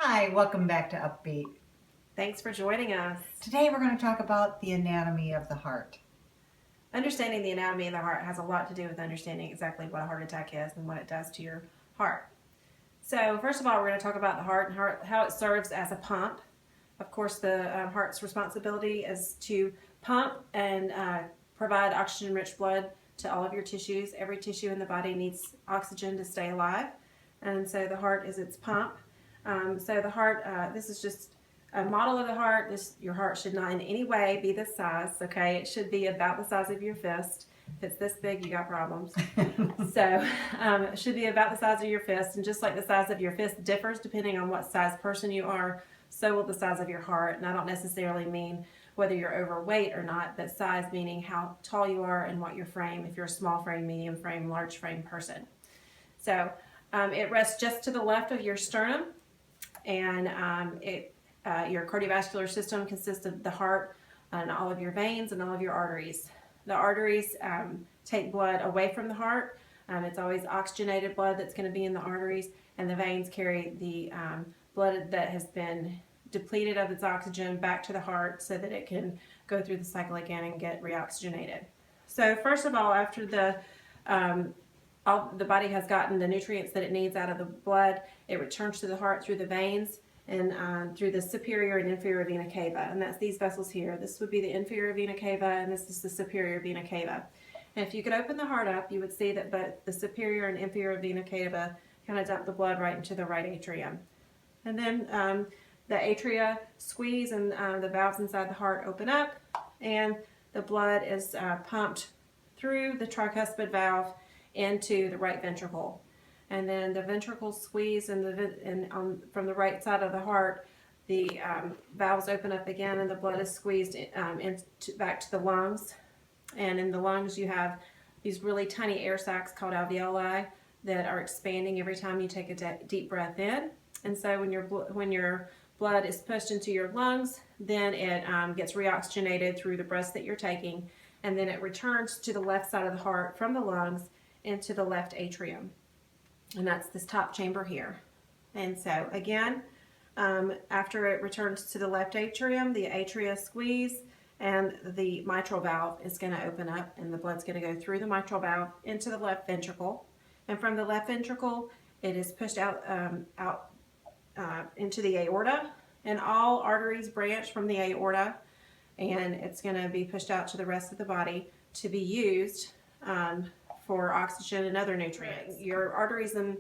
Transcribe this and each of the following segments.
Hi, welcome back to Upbeat. Thanks for joining us. Today we're going to talk about the anatomy of the heart. Understanding the anatomy of the heart has a lot to do with understanding exactly what a heart attack is and what it does to your heart. So first of all, we're going to talk about the heart and how it serves as a pump. Of course, the heart's responsibility is to pump and provide oxygen-rich blood to all of your tissues. Every tissue in the body needs oxygen to stay alive, and so the heart is its pump. So the heart, this is just a model of the heart. Your heart should not in any way be this size, okay? It should be about the size of your fist. If it's this big, you got problems. So it should be about the size of your fist, and just like the size of your fist differs depending on what size person you are, so will the size of your heart. And I don't necessarily mean whether you're overweight or not, but size meaning how tall you are and what your frame, if you're a small frame, medium frame, large frame person. So it rests just to the left of your sternum, and your cardiovascular system consists of the heart and all of your veins and all of your arteries. The arteries take blood away from the heart. It's always oxygenated blood that's going to be in the arteries, and the veins carry the blood that has been depleted of its oxygen back to the heart so that it can go through the cycle again and get reoxygenated. So first of all, after the body has gotten the nutrients that it needs out of the blood, it returns to the heart through the veins and through the superior and inferior vena cava, and that's these vessels here. This would be the inferior vena cava, and this is the superior vena cava. And if you could open the heart up, you would see that both the superior and inferior vena cava kind of dump the blood right into the right atrium. And then the atria squeeze, and the valves inside the heart open up, and the blood is pumped through the tricuspid valve into the right ventricle. And then the ventricles squeeze, and from the right side of the heart, the valves open up again, and the blood is squeezed back to the lungs. And in the lungs, you have these really tiny air sacs called alveoli that are expanding every time you take a deep breath in. And so when your blood is pushed into your lungs, then it gets reoxygenated through the breaths that you're taking, and then it returns to the left side of the heart from the lungs into the left atrium. And that's this top chamber here. And so again, after it returns to the left atrium, the atria squeeze, and the mitral valve is going to open up, and the blood's going to go through the mitral valve into the left ventricle. And from the left ventricle, it is pushed out into the aorta, and all arteries branch from the aorta, and it's going to be pushed out to the rest of the body to be used for oxygen and other nutrients. Your arteries then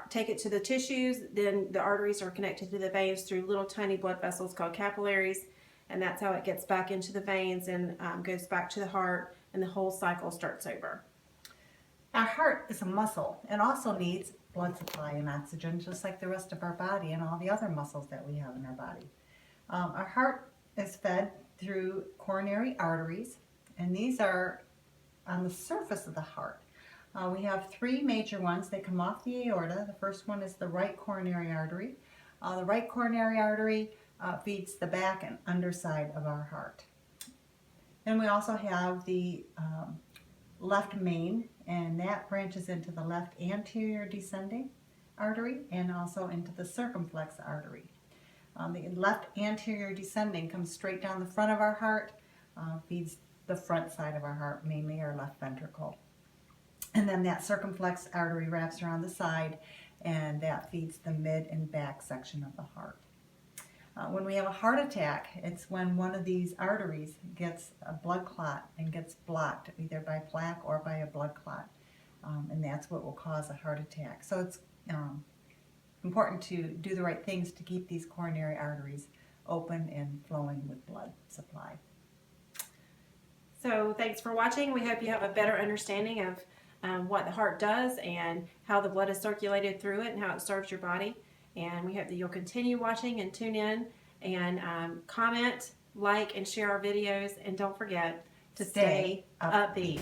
take it to the tissues, then the arteries are connected to the veins through little tiny blood vessels called capillaries, and that's how it gets back into the veins and goes back to the heart, and the whole cycle starts over. Our heart is a muscle and also needs blood supply and oxygen just like the rest of our body and all the other muscles that we have in our body. Our heart is fed through coronary arteries, and these are on the surface of the heart. We have three major ones. They come off the aorta. The first one is the right coronary artery. The right coronary artery feeds the back and underside of our heart. Then we also have the left main, and that branches into the left anterior descending artery and also into the circumflex artery. The left anterior descending comes straight down the front of our heart, feeds the front side of our heart, mainly our left ventricle. And then that circumflex artery wraps around the side, and that feeds the mid and back section of the heart. When we have a heart attack, it's when one of these arteries gets a blood clot and gets blocked, either by plaque or by a blood clot. And that's what will cause a heart attack. So it's important to do the right things to keep these coronary arteries open and flowing with blood supply. So thanks for watching. We hope you have a better understanding of what the heart does and how the blood is circulated through it and how it serves your body. And we hope that you'll continue watching and tune in and comment, like, and share our videos. And don't forget to stay upbeat.